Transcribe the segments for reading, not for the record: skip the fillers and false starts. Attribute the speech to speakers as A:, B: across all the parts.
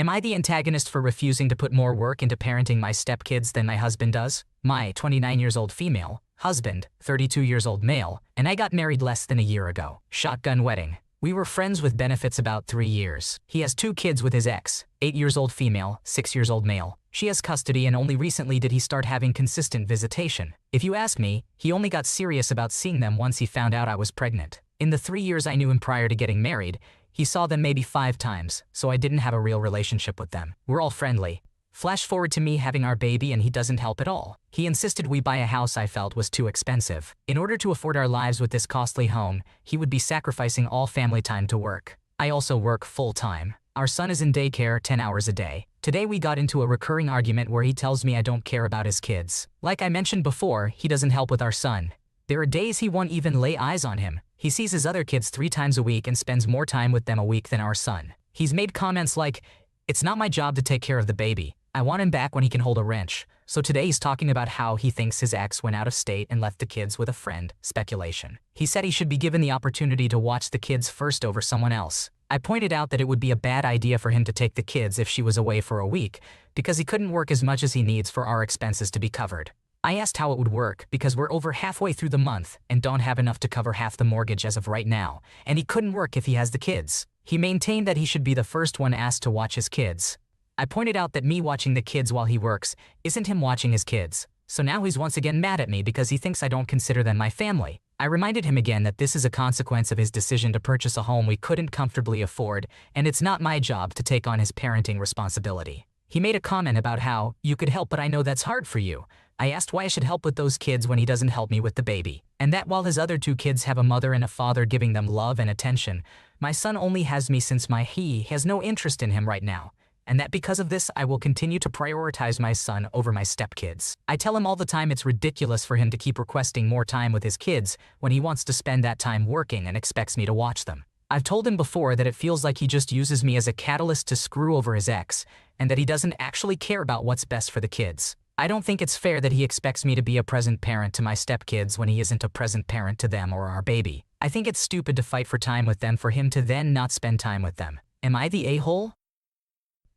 A: Am I the antagonist for refusing to put more work into parenting my stepkids than my husband does? My 29 years old female husband, 32 years old male, and I got married less than a year ago. Shotgun wedding. We were friends with benefits about 3 years. He has 2 kids with his ex, 8 years old female, 6 years old male. She has custody, and only recently did he start having consistent visitation. If you ask me, he only got serious about seeing them once he found out I was pregnant. In the 3 years I knew him prior to getting married, he saw them maybe 5 times, so I didn't have a real relationship with them. We're all friendly. Flash forward to me having our baby, and he doesn't help at all. He insisted we buy a house I felt was too expensive. In order to afford our lives with this costly home, he would be sacrificing all family time to work. I also work full-time. Our son is in daycare 10 hours a day. Today we got into a recurring argument where he tells me I don't care about his kids. Like I mentioned before, he doesn't help with our son. There are days he won't even lay eyes on him. He sees his other kids 3 times a week and spends more time with them a week than our son. He's made comments like, "It's not my job to take care of the baby. I want him back when he can hold a wrench." So today he's talking about how he thinks his ex went out of state and left the kids with a friend. Speculation. He said he should be given the opportunity to watch the kids first over someone else. I pointed out that it would be a bad idea for him to take the kids if she was away for a week, because he couldn't work as much as he needs for our expenses to be covered. I asked how it would work because we're over halfway through the month and don't have enough to cover half the mortgage as of right now, and he couldn't work if he has the kids. He maintained that he should be the first one asked to watch his kids. I pointed out that me watching the kids while he works isn't him watching his kids. So now he's once again mad at me because he thinks I don't consider them my family. I reminded him again that this is a consequence of his decision to purchase a home we couldn't comfortably afford, and it's not my job to take on his parenting responsibility. He made a comment about how, "You could help, but I know that's hard for you." I asked why I should help with those kids when he doesn't help me with the baby, and that while his other 2 kids have a mother and a father giving them love and attention, my son only has me since he has no interest in him right now, and that because of this I will continue to prioritize my son over my stepkids. I tell him all the time it's ridiculous for him to keep requesting more time with his kids when he wants to spend that time working and expects me to watch them. I've told him before that it feels like he just uses me as a catalyst to screw over his ex, and that he doesn't actually care about what's best for the kids. I don't think it's fair that he expects me to be a present parent to my stepkids when he isn't a present parent to them or our baby. I think it's stupid to fight for time with them for him to then not spend time with them. Am I the a-hole?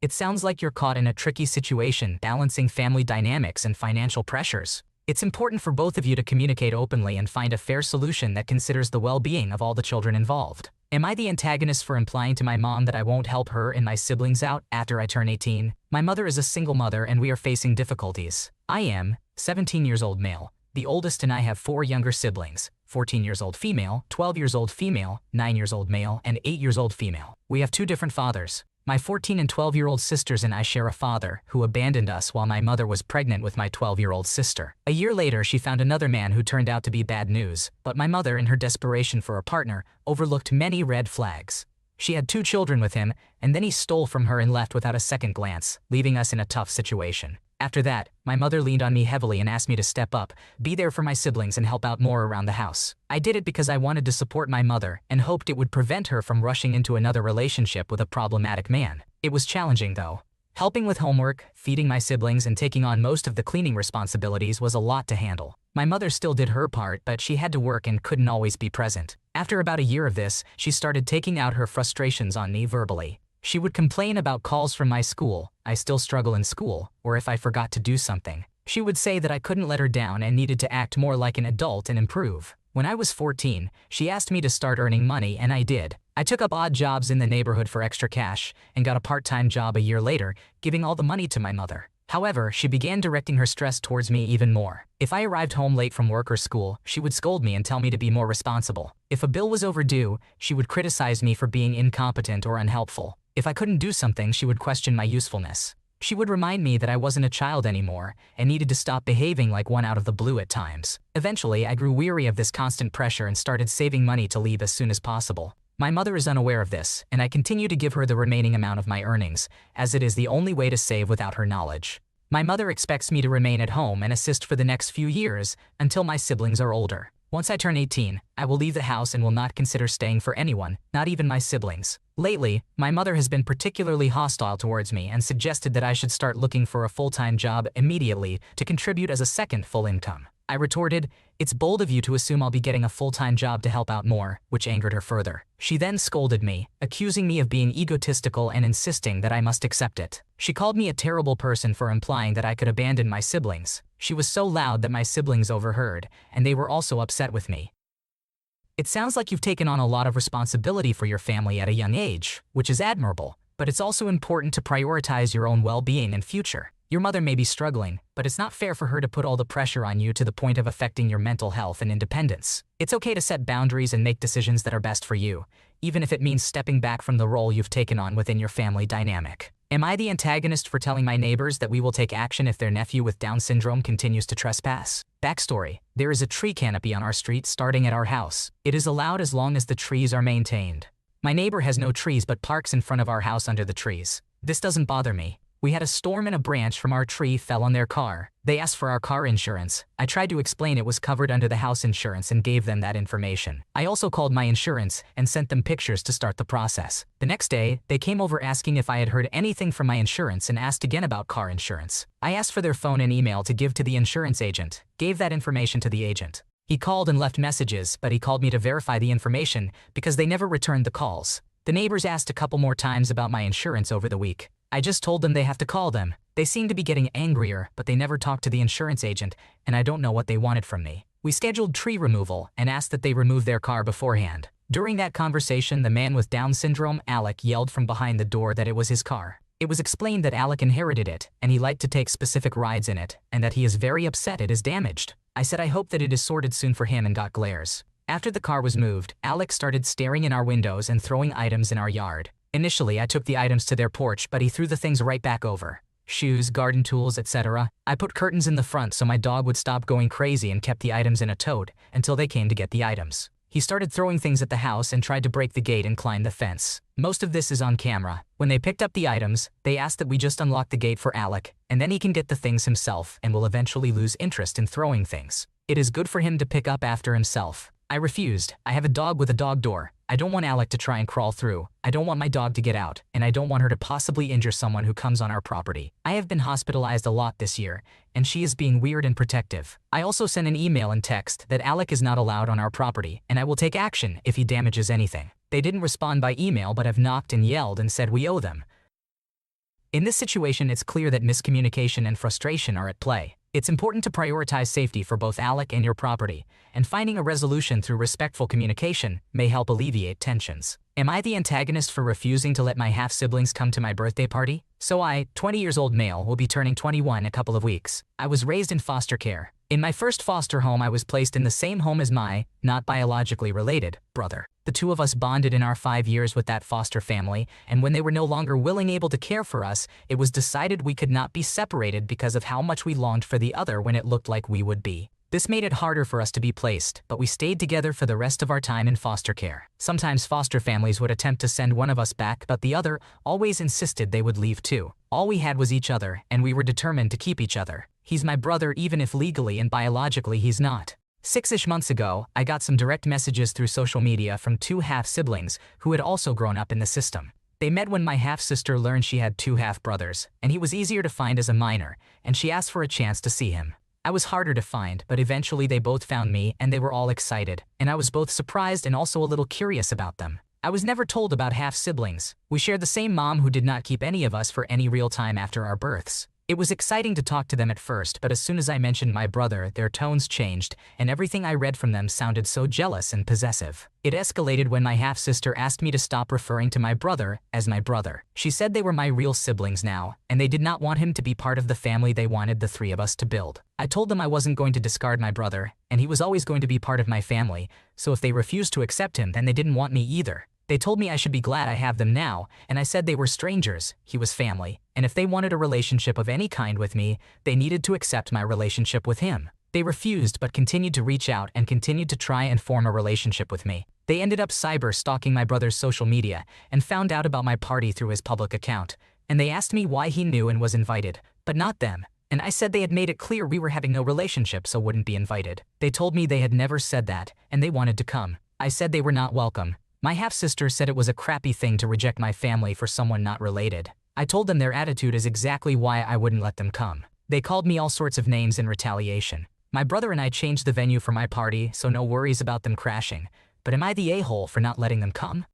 A: It sounds like you're caught in a tricky situation balancing family dynamics and financial pressures. It's important for both of you to communicate openly and find a fair solution that considers the well-being of all the children involved. Am I the antagonist for implying to my mom that I won't help her and my siblings out after I turn 18? My mother is a single mother and we are facing difficulties. I am 17 years old male, the oldest, and I have 4 younger siblings, 14 years old female, 12 years old female, 9 years old male, and 8 years old female. We have 2 different fathers. My 14 and 12-year-old sisters and I share a father who abandoned us while my mother was pregnant with my 12-year-old sister. A year later, she found another man who turned out to be bad news, but my mother, in her desperation for a partner, overlooked many red flags. She had 2 children with him, and then he stole from her and left without a second glance, leaving us in a tough situation. After that, my mother leaned on me heavily and asked me to step up, be there for my siblings, and help out more around the house. I did it because I wanted to support my mother and hoped it would prevent her from rushing into another relationship with a problematic man. It was challenging though. Helping with homework, feeding my siblings, and taking on most of the cleaning responsibilities was a lot to handle. My mother still did her part, but she had to work and couldn't always be present. After about a year of this, she started taking out her frustrations on me verbally. She would complain about calls from my school, I still struggle in school, or if I forgot to do something. She would say that I couldn't let her down and needed to act more like an adult and improve. When I was 14, she asked me to start earning money, and I did. I took up odd jobs in the neighborhood for extra cash and got a part-time job a year later, giving all the money to my mother. However, she began directing her stress towards me even more. If I arrived home late from work or school, she would scold me and tell me to be more responsible. If a bill was overdue, she would criticize me for being incompetent or unhelpful. If I couldn't do something, she would question my usefulness. She would remind me that I wasn't a child anymore and needed to stop behaving like one out of the blue at times. Eventually, I grew weary of this constant pressure and started saving money to leave as soon as possible. My mother is unaware of this, and I continue to give her the remaining amount of my earnings, as it is the only way to save without her knowledge. My mother expects me to remain at home and assist for the next few years until my siblings are older. Once I turn 18, I will leave the house and will not consider staying for anyone, not even my siblings. Lately, my mother has been particularly hostile towards me and suggested that I should start looking for a full-time job immediately to contribute as a second full income. I retorted, "It's bold of you to assume I'll be getting a full-time job to help out more," which angered her further. She then scolded me, accusing me of being egotistical and insisting that I must accept it. She called me a terrible person for implying that I could abandon my siblings. She was so loud that my siblings overheard, and they were also upset with me. "It sounds like you've taken on a lot of responsibility for your family at a young age, which is admirable, but it's also important to prioritize your own well-being and future. Your mother may be struggling, but it's not fair for her to put all the pressure on you to the point of affecting your mental health and independence. It's okay to set boundaries and make decisions that are best for you, even if it means stepping back from the role you've taken on within your family dynamic." Am I the antagonist for telling my neighbors that we will take action if their nephew with Down syndrome continues to trespass? Backstory: there is a tree canopy on our street starting at our house. It is allowed as long as the trees are maintained. My neighbor has no trees but parks in front of our house under the trees. This doesn't bother me. We had a storm and a branch from our tree fell on their car. They asked for our car insurance. I tried to explain it was covered under the house insurance and gave them that information. I also called my insurance and sent them pictures to start the process. The next day, they came over asking if I had heard anything from my insurance and asked again about car insurance. I asked for their phone and email to give to the insurance agent, gave that information to the agent. He called and left messages, but he called me to verify the information because they never returned the calls. The neighbors asked a couple more times about my insurance over the week. I just told them they have to call them. They seemed to be getting angrier, but they never talked to the insurance agent, and I don't know what they wanted from me. We scheduled tree removal and asked that they remove their car beforehand. During that conversation, the man with Down syndrome, Alec, yelled from behind the door that it was his car. It was explained that Alec inherited it, and he liked to take specific rides in it, and that he is very upset it is damaged. I said I hope that it is sorted soon for him and got glares. After the car was moved, Alec started staring in our windows and throwing items in our yard. Initially, I took the items to their porch, but he threw the things right back over. Shoes, garden tools, etc. I put curtains in the front so my dog would stop going crazy and kept the items in a tote until they came to get the items. He started throwing things at the house and tried to break the gate and climb the fence. Most of this is on camera. When they picked up the items, they asked that we just unlock the gate for Alec, and then he can get the things himself and will eventually lose interest in throwing things. It is good for him to pick up after himself. I refused. I have a dog with a dog door. I don't want Alec to try and crawl through. I don't want my dog to get out, and I don't want her to possibly injure someone who comes on our property. I have been hospitalized a lot this year, and she is being weird and protective. I also sent an email and text that Alec is not allowed on our property, and I will take action if he damages anything. They didn't respond by email but have knocked and yelled and said we owe them. In this situation, it's clear that miscommunication and frustration are at play. It's important to prioritize safety for both Alec and your property, and finding a resolution through respectful communication may help alleviate tensions. Am I the antagonist for refusing to let my half-siblings come to my birthday party? So I, 20 years old male, will be turning 21 in a couple of weeks. I was raised in foster care. In my first foster home, I was placed in the same home as my, not biologically related, brother. The two of us bonded in our 5 years with that foster family, and when they were no longer able to care for us, it was decided we could not be separated because of how much we longed for the other when it looked like we would be. This made it harder for us to be placed, but we stayed together for the rest of our time in foster care. Sometimes foster families would attempt to send one of us back, but the other always insisted they would leave too. All we had was each other, and we were determined to keep each other. He's my brother even if legally and biologically he's not. 6-ish months ago, I got some direct messages through social media from two half-siblings who had also grown up in the system. They met when my half-sister learned she had two half-brothers, and he was easier to find as a minor, and she asked for a chance to see him. I was harder to find, but eventually they both found me and they were all excited, and I was both surprised and also a little curious about them. I was never told about half-siblings. We shared the same mom who did not keep any of us for any real time after our births. It was exciting to talk to them at first, but as soon as I mentioned my brother, their tones changed, and everything I read from them sounded so jealous and possessive. It escalated when my half-sister asked me to stop referring to my brother as my brother. She said they were my real siblings now, and they did not want him to be part of the family they wanted the three of us to build. I told them I wasn't going to discard my brother, and he was always going to be part of my family, so if they refused to accept him, then they didn't want me either. They told me I should be glad I have them now, and I said they were strangers, he was family, and if they wanted a relationship of any kind with me, they needed to accept my relationship with him. They refused but continued to reach out and continued to try and form a relationship with me. They ended up cyber-stalking my brother's social media and found out about my party through his public account, and they asked me why he knew and was invited, but not them. And I said they had made it clear we were having no relationship so wouldn't be invited. They told me they had never said that, and they wanted to come. I said they were not welcome. My half-sister said it was a crappy thing to reject my family for someone not related. I told them their attitude is exactly why I wouldn't let them come. They called me all sorts of names in retaliation. My brother and I changed the venue for my party, so no worries about them crashing. But am I the a-hole for not letting them come?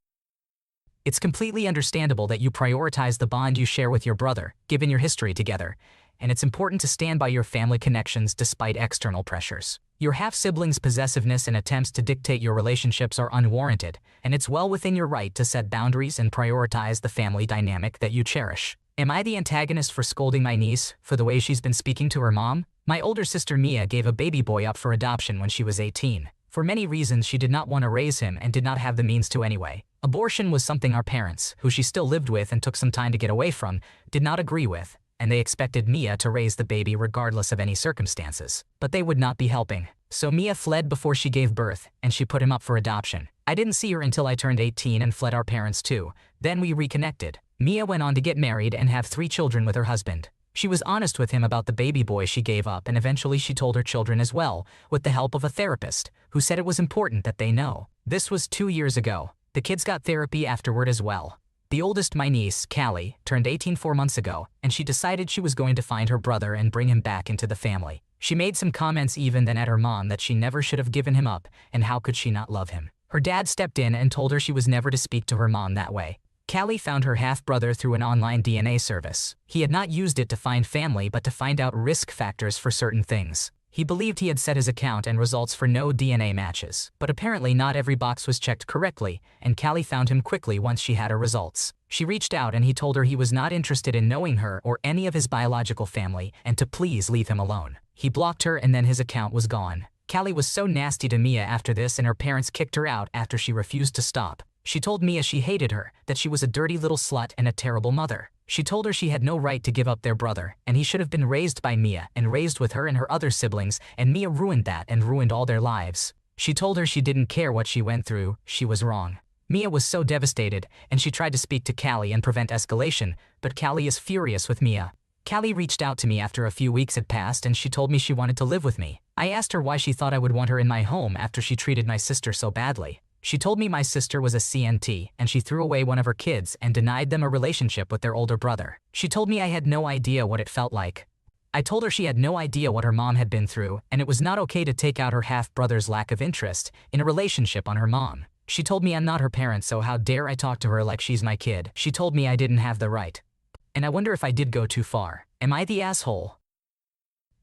A: It's completely understandable that you prioritize the bond you share with your brother, given your history together, and it's important to stand by your family connections despite external pressures. Your half-sibling's possessiveness and attempts to dictate your relationships are unwarranted, and it's well within your right to set boundaries and prioritize the family dynamic that you cherish. Am I the antagonist for scolding my niece for the way she's been speaking to her mom? My older sister Mia gave a baby boy up for adoption when she was 18. For many reasons, she did not want to raise him and did not have the means to anyway. Abortion was something our parents, who she still lived with and took some time to get away from, did not agree with, and they expected Mia to raise the baby regardless of any circumstances. But they would not be helping. So Mia fled before she gave birth, and she put him up for adoption. I didn't see her until I turned 18 and fled our parents too. Then we reconnected. Mia went on to get married and have 3 children with her husband. She was honest with him about the baby boy she gave up, and eventually she told her children as well, with the help of a therapist, who said it was important that they know. This was 2 years ago. The kids got therapy afterward as well. The oldest, my niece, Callie, turned 18 4 months ago, and she decided she was going to find her brother and bring him back into the family. She made some comments even then at her mom that she never should have given him up, and how could she not love him. Her dad stepped in and told her she was never to speak to her mom that way. Callie found her half-brother through an online DNA service. He had not used it to find family but to find out risk factors for certain things. He believed he had set his account and results for no DNA matches, but apparently not every box was checked correctly, and Callie found him quickly once she had her results. She reached out and he told her he was not interested in knowing her or any of his biological family and to please leave him alone. He blocked her and then his account was gone. Callie was so nasty to Mia after this, and her parents kicked her out after she refused to stop. She told Mia she hated her, that she was a dirty little slut and a terrible mother. She told her she had no right to give up their brother, and he should have been raised by Mia and raised with her and her other siblings, and Mia ruined that and ruined all their lives. She told her she didn't care what she went through, she was wrong. Mia was so devastated, and she tried to speak to Callie and prevent escalation, but Callie is furious with Mia. Callie reached out to me after a few weeks had passed, and she told me she wanted to live with me. I asked her why she thought I would want her in my home after she treated my sister so badly. She told me my sister was a CNT, and she threw away one of her kids and denied them a relationship with their older brother. She told me I had no idea what it felt like. I told her she had no idea what her mom had been through, and it was not okay to take out her half-brother's lack of interest in a relationship on her mom. She told me I'm not her parent, so how dare I talk to her like she's my kid. She told me I didn't have the right. And I wonder if I did go too far. Am I the asshole?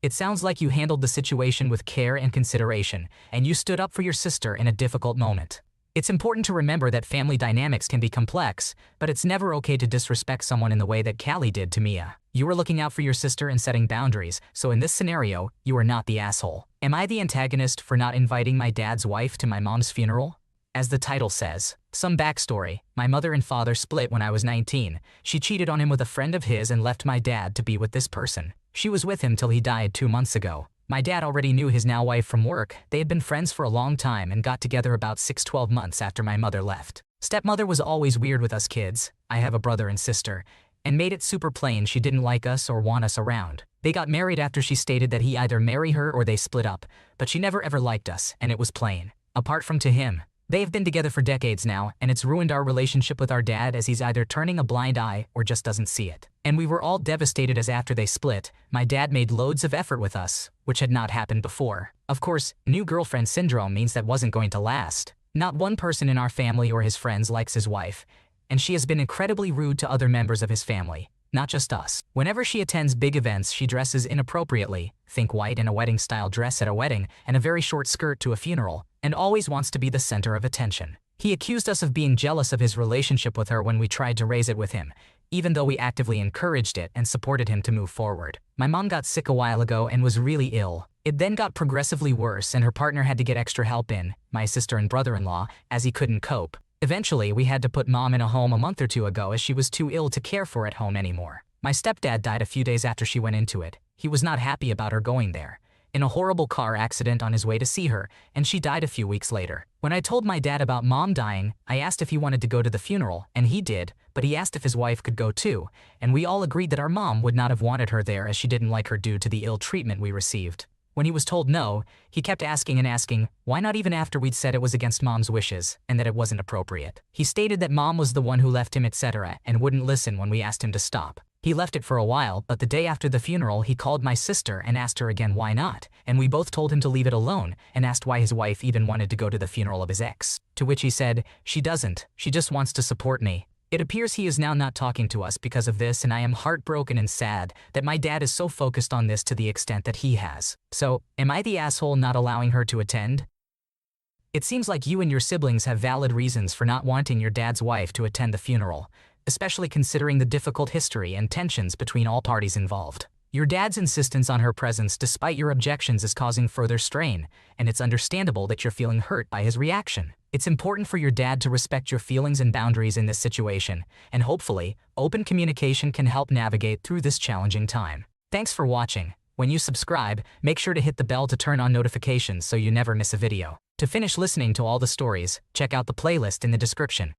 A: It sounds like you handled the situation with care and consideration, and you stood up for your sister in a difficult moment. It's important to remember that family dynamics can be complex, but it's never okay to disrespect someone in the way that Callie did to Mia. You were looking out for your sister and setting boundaries, so in this scenario, you are not the asshole. Am I the antagonist for not inviting my dad's wife to my mom's funeral? As the title says. Some backstory: my mother and father split when I was 19. She cheated on him with a friend of his and left my dad to be with this person. She was with him till he died 2 months ago. My dad already knew his now wife from work. They had been friends for a long time and got together about 6-12 months after my mother left. Stepmother was always weird with us kids. I have a brother and sister, and made it super plain she didn't like us or want us around. They got married after she stated that he either marry her or they split up, but she never ever liked us, and it was plain. Apart from to him. They have been together for decades now, and it's ruined our relationship with our dad, as he's either turning a blind eye or just doesn't see it. And we were all devastated as after they split, my dad made loads of effort with us, which had not happened before. Of course, new girlfriend syndrome means that wasn't going to last. Not one person in our family or his friends likes his wife, and she has been incredibly rude to other members of his family, not just us. Whenever she attends big events, she dresses inappropriately. Think white in a wedding-style dress at a wedding and a very short skirt to a funeral, and always wants to be the center of attention. He accused us of being jealous of his relationship with her when we tried to raise it with him, even though we actively encouraged it and supported him to move forward. My mom got sick a while ago and was really ill. It then got progressively worse, and her partner had to get extra help in, my sister and brother-in-law, as he couldn't cope. Eventually, we had to put mom in a home a month or two ago as she was too ill to care for at home anymore. My stepdad died a few days after she went into it. He was not happy about her going there. In a horrible car accident on his way to see her, and she died a few weeks later. When I told my dad about mom dying, I asked if he wanted to go to the funeral, and he did, but he asked if his wife could go too, and we all agreed that our mom would not have wanted her there as she didn't like her due to the ill treatment we received. When he was told no, he kept asking and asking, why not even after we'd said it was against mom's wishes, and that it wasn't appropriate. He stated that mom was the one who left him, etc., and wouldn't listen when we asked him to stop. He left it for a while, but the day after the funeral he called my sister and asked her again why not, and we both told him to leave it alone and asked why his wife even wanted to go to the funeral of his ex. To which he said, "She doesn't, she just wants to support me." It appears he is now not talking to us because of this, and I am heartbroken and sad that my dad is so focused on this to the extent that he has. So, am I the asshole not allowing her to attend? It seems like you and your siblings have valid reasons for not wanting your dad's wife to attend the funeral, especially considering the difficult history and tensions between all parties involved. Your dad's insistence on her presence despite your objections is causing further strain, and it's understandable that you're feeling hurt by his reaction. It's important for your dad to respect your feelings and boundaries in this situation, and hopefully, open communication can help navigate through this challenging time. Thanks for watching. When you subscribe, make sure to hit the bell to turn on notifications so you never miss a video. To finish listening to all the stories, check out the playlist in the description.